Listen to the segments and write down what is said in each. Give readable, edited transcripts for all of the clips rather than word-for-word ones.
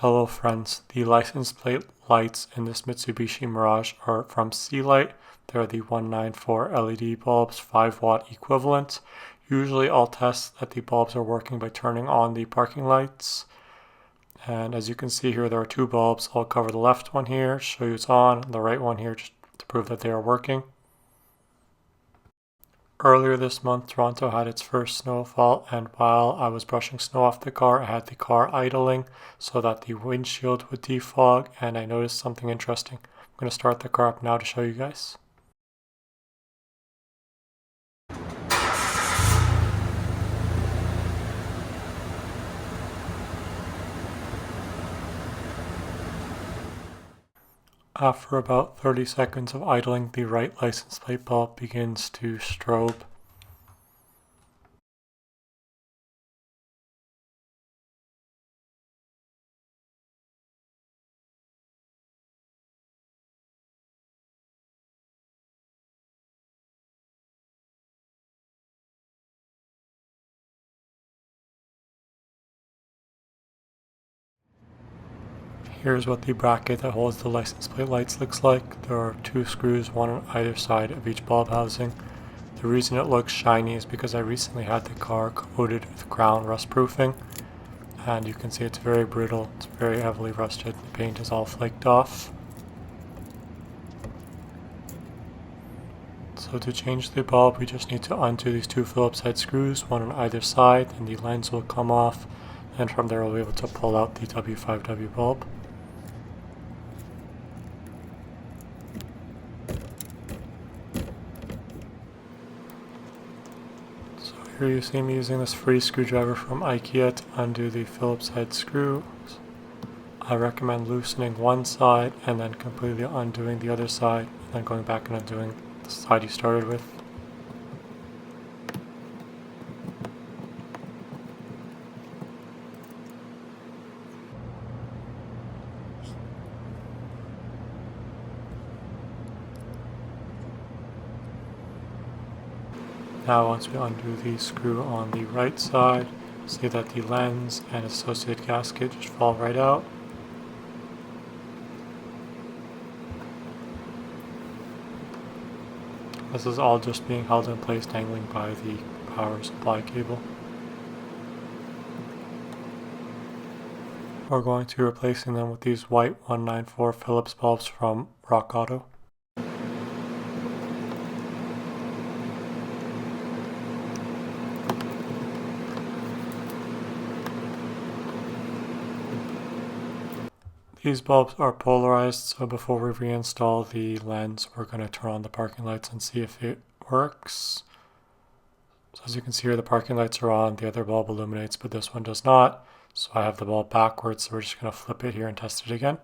Hello friends, the license plate lights in this Mitsubishi Mirage are from SEALIGHT. They're the 194 LED bulbs, 5 watt equivalent. Usually I'll test that the bulbs are working by turning on the parking lights. And as you can see here, there are two bulbs. I'll cover the left one here, show you it's on, the right one here just to prove that they are working. Earlier this month, Toronto had its first snowfall, and while I was brushing snow off the car, I had the car idling so that the windshield would defog, and I noticed something interesting. I'm going to start the car up now to show you guys. After about 30 seconds of idling, the right license plate bulb begins to strobe. Here's what the bracket that holds the license plate lights looks like. There are two screws, one on either side of each bulb housing. The reason it looks shiny is because I recently had the car coated with crown rust proofing, and you can see it's very brittle, it's very heavily rusted, the paint is all flaked off. So to change the bulb, we just need to undo these two Phillips head screws, one on either side, and the lens will come off, and from there we'll be able to pull out the W5W bulb. So here you see me using this free screwdriver from IKEA to undo the Phillips head screws. I recommend loosening one side and then completely undoing the other side, and then going back and undoing the side you started with. Now once we undo the screw on the right side, see that the lens and associated gasket just fall right out. This is all just being held in place dangling by the power supply cable. We're going to be replacing them with these white 194 Phillips bulbs from Rock Auto. These bulbs are polarized, so before we reinstall the lens, we're going to turn on the parking lights and see if it works. So as you can see here, the parking lights are on, the other bulb illuminates, but this one does not. So I have the bulb backwards, so we're just going to flip it here and test it again.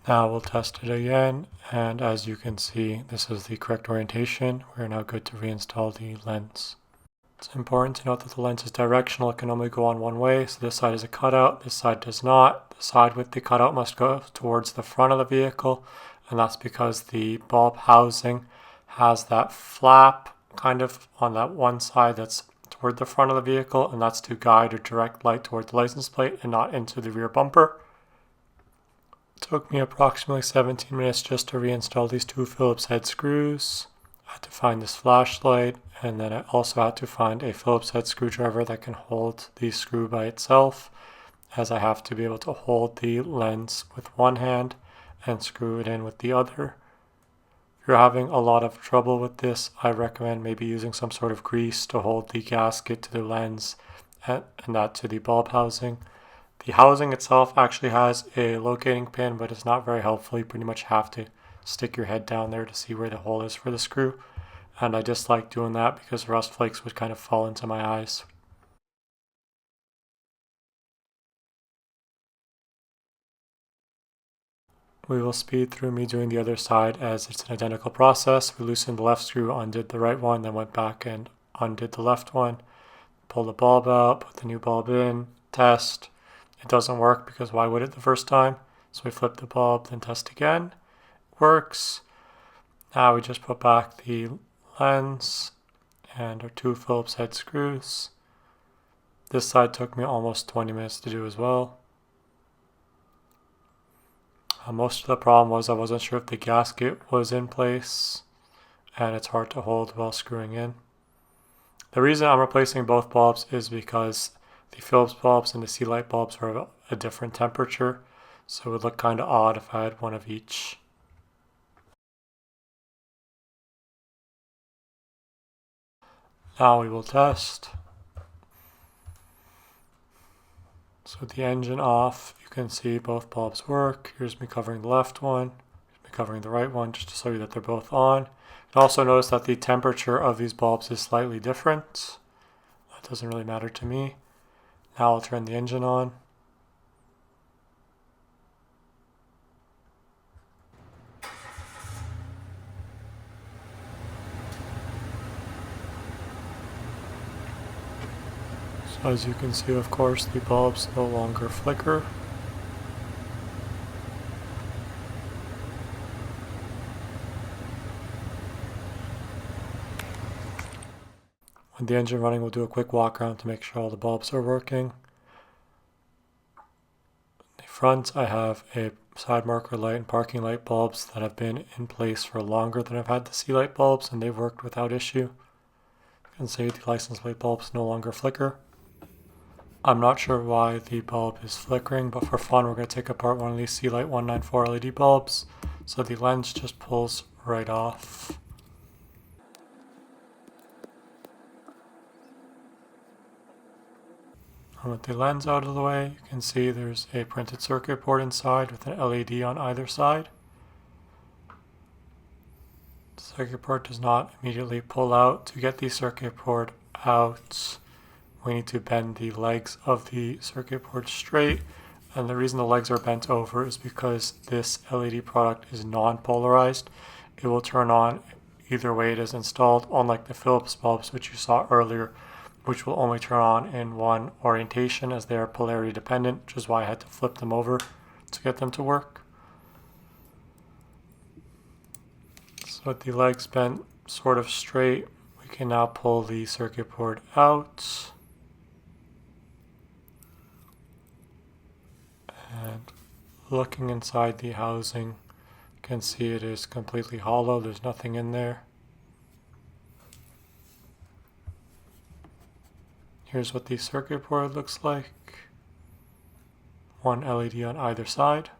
Now we'll test it again, and as you can see, this is the correct orientation. We're now good to reinstall the lens. It's important to note that the lens is directional. It can only go on one way, so this side is a cutout, this side does not. The side with the cutout must go towards the front of the vehicle, and that's because the bulb housing has that flap kind of on that one side that's toward the front of the vehicle, and that's to guide or direct light toward the license plate and not into the rear bumper. It took me approximately 17 minutes just to reinstall these two Phillips head screws. I had to find this flashlight, and then I also had to find a Phillips head screwdriver that can hold the screw by itself, as I have to be able to hold the lens with one hand and screw it in with the other. If you're having a lot of trouble with this, I recommend maybe using some sort of grease to hold the gasket to the lens and that to the bulb housing. The housing itself actually has a locating pin, but it's not very helpful. You pretty much have to stick your head down there to see where the hole is for the screw. And I dislike doing that because rust flakes would kind of fall into my eyes. We will speed through me doing the other side as it's an identical process. We loosened the left screw, undid the right one, then went back and undid the left one. Pull the bulb out, put the new bulb in, test. It doesn't work because why would it the first time? So we flip the bulb, then test again. Works. Now we just put back the lens and our 2 Phillips head screws. This side took me almost 20 minutes to do as well. Most of the problem was I wasn't sure if the gasket was in place, and it's hard to hold while screwing in. The reason I'm replacing both bulbs is because the Phillips bulbs and the SEALIGHT bulbs are a different temperature, so it would look kind of odd if I had one of each. Now we will test. So with the engine off, you can see both bulbs work. Here's me covering the left one, here's me covering the right one, just to show you that they're both on. And also notice that the temperature of these bulbs is slightly different. That doesn't really matter to me. Now I'll turn the engine on. So as you can see, of course, the bulbs no longer flicker. With the engine running, we'll do a quick walk around to make sure all the bulbs are working. In the front, I have a side marker light and parking light bulbs that have been in place for longer than I've had the SEALIGHT bulbs, and they've worked without issue. You can see the license plate bulbs no longer flicker. I'm not sure why the bulb is flickering, but for fun, we're going to take apart one of these SEALIGHT 194 LED bulbs. So the lens just pulls right off. And with the lens out of the way, you can see there's a printed circuit board inside with an LED on either side. The circuit board does not immediately pull out. To get the circuit board out, we need to bend the legs of the circuit board straight, and the reason the legs are bent over is because this LED product is non-polarized. It will turn on either way it is installed, unlike the Phillips bulbs which you saw earlier, which will only turn on in one orientation as they are polarity dependent, which is why I had to flip them over to get them to work. So with the legs bent sort of straight, we can now pull the circuit board out. And looking inside the housing, you can see it is completely hollow. There's nothing in there. Here's what the circuit board looks like. One LED on either side.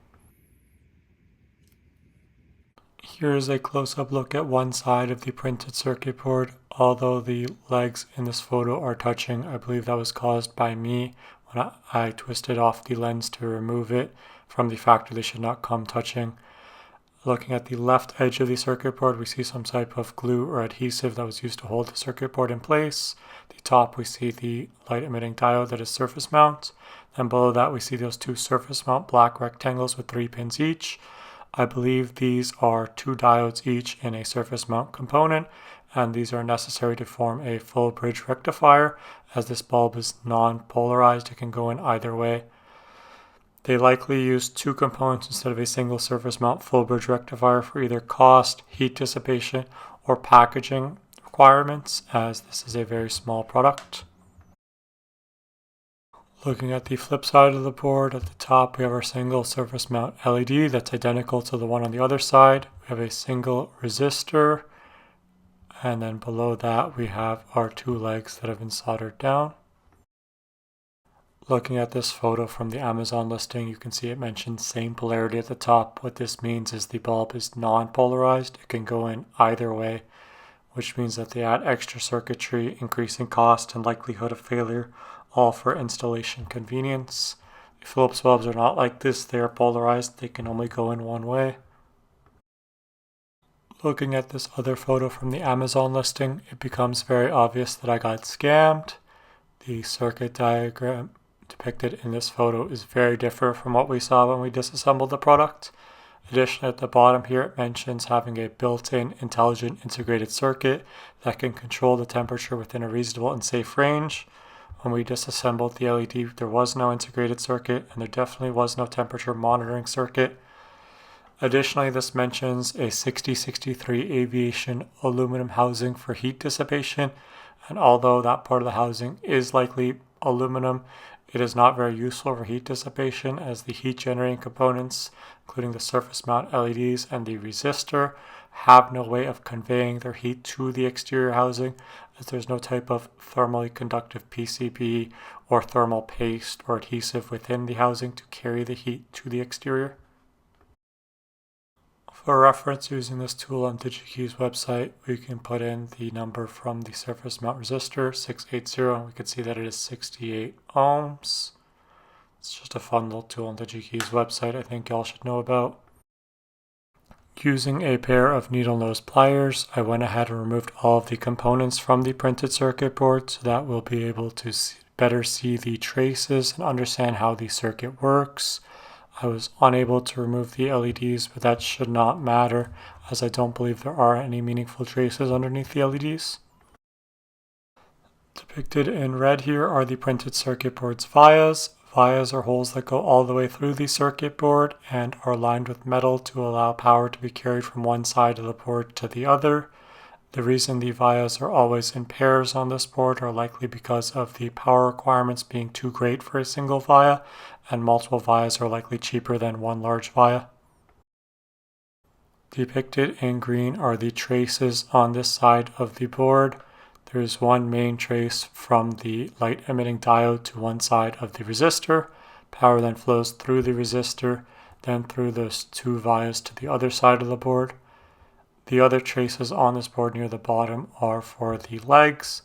Here's a close-up look at one side of the printed circuit board. Although the legs in this photo are touching, I believe that was caused by me when I twisted off the lens to remove it from the factory. They should not come touching. Looking at the left edge of the circuit board, we see some type of glue or adhesive that was used to hold the circuit board in place. At the top, we see the light emitting diode that is surface mount. Then below that, we see those 2 surface mount black rectangles with 3 pins each. I believe these are 2 diodes each in a surface mount component, and these are necessary to form a full bridge rectifier. As this bulb is non-polarized, it can go in either way. They likely use 2 components instead of a single surface mount full bridge rectifier for either cost, heat dissipation, or packaging requirements, as this is a very small product. Looking at the flip side of the board, at the top we have our single surface mount LED that's identical to the one on the other side. We have a single resistor, and then below that we have our 2 legs that have been soldered down. Looking at this photo from the Amazon listing, you can see it mentions same polarity at the top. What this means is the bulb is non-polarized. It can go in either way, which means that they add extra circuitry, increasing cost and likelihood of failure, all for installation convenience. The Phillips bulbs are not like this. They are polarized. They can only go in one way. Looking at this other photo from the Amazon listing, it becomes very obvious that I got scammed. The circuit diagram depicted in this photo is very different from what we saw when we disassembled the product. Additionally, at the bottom here, it mentions having a built-in intelligent integrated circuit that can control the temperature within a reasonable and safe range. when we disassembled the LED, there was no integrated circuit, and there definitely was no temperature monitoring circuit. Additionally, this mentions a 6063 aviation aluminum housing for heat dissipation, and although that part of the housing is likely aluminum, it is not very useful for heat dissipation, as the heat generating components, including the surface mount LEDs and the resistor, have no way of conveying their heat to the exterior housing, as there's no type of thermally conductive PCB or thermal paste or adhesive within the housing to carry the heat to the exterior. For reference, using this tool on DigiKey's website, we can put in the number from the surface mount resistor, 680. We can see that it is 68 ohms. It's just a fun little tool on DigiKey's website I think y'all should know about. Using a pair of needle nose pliers, I went ahead and removed all of the components from the printed circuit board so that we'll be able to better see the traces and understand how the circuit works. I was unable to remove the LEDs, but that should not matter, as I don't believe there are any meaningful traces underneath the LEDs. Depicted in red here are the printed circuit board's vias. Vias are holes that go all the way through the circuit board and are lined with metal to allow power to be carried from one side of the board to the other. The reason the vias are always in pairs on this board are likely because of the power requirements being too great for a single via, and multiple vias are likely cheaper than one large via. Depicted in green are the traces on this side of the board. There is one main trace from the light emitting diode to one side of the resistor. Power then flows through the resistor, then through those two vias to the other side of the board. The other traces on this board near the bottom are for the legs.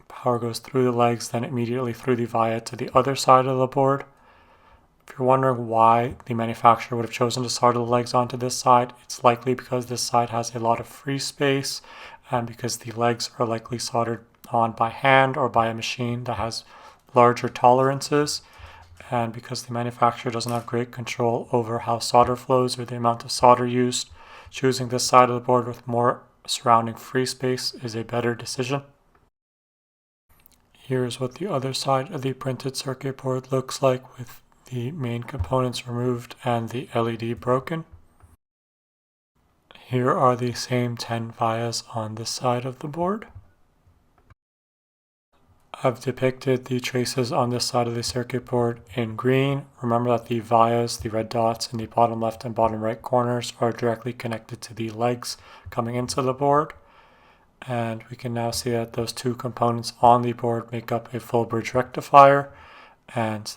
Power goes through the legs, then immediately through the via to the other side of the board. If you're wondering why the manufacturer would have chosen to solder the legs onto this side, it's likely because this side has a lot of free space, and because the legs are likely soldered on by hand or by a machine that has larger tolerances, and because the manufacturer doesn't have great control over how solder flows or the amount of solder used, choosing this side of the board with more surrounding free space is a better decision. Here's what the other side of the printed circuit board looks like with the main components removed and the LED broken. Here are the same 10 vias on this side of the board. I've depicted the traces on this side of the circuit board in green. Remember that the vias, the red dots in the bottom left and bottom right corners, are directly connected to the legs coming into the board. And we can now see that those two components on the board make up a full bridge rectifier, and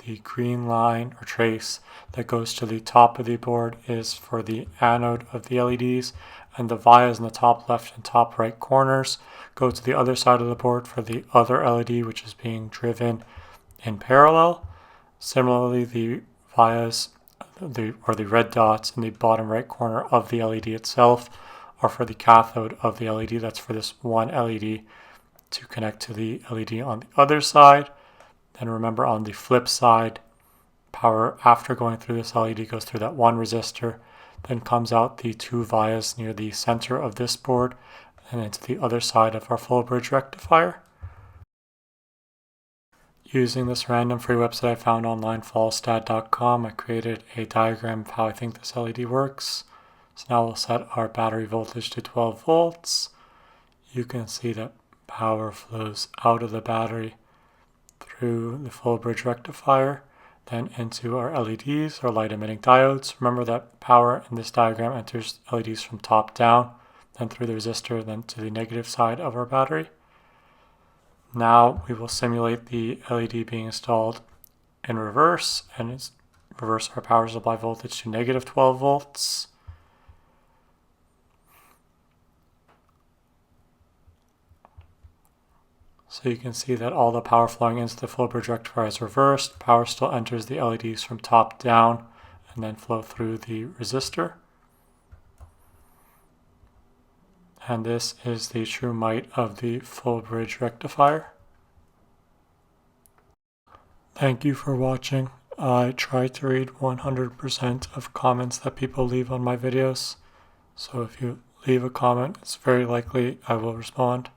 the green line or trace that goes to the top of the board is for the anode of the LEDs, and the vias in the top left and top right corners go to the other side of the board for the other LED, which is being driven in parallel. Similarly, the vias or the red dots in the bottom right corner of the LED itself are for the cathode of the LED. That's for this one LED to connect to the LED on the other side. Then remember, on the flip side, power after going through this LED goes through that one resistor, then comes out the two vias near the center of this board and into the other side of our full bridge rectifier. Using this random free website I found online, fallstat.com, I created a diagram of how I think this LED works. So now we'll set our battery voltage to 12 volts. You can see that power flows out of the battery through the full bridge rectifier, then into our LEDs, or light emitting diodes. Remember that power in this diagram enters LEDs from top down, then through the resistor, then to the negative side of our battery. Now we will simulate the LED being installed in reverse, and reverse our power supply voltage to negative 12 volts. So you can see that all the power flowing into the full bridge rectifier is reversed. Power still enters the LEDs from top down and then flow through the resistor. And this is the true might of the full bridge rectifier. Thank you for watching. I try to read 100% of comments that people leave on my videos. So if you leave a comment, it's very likely I will respond.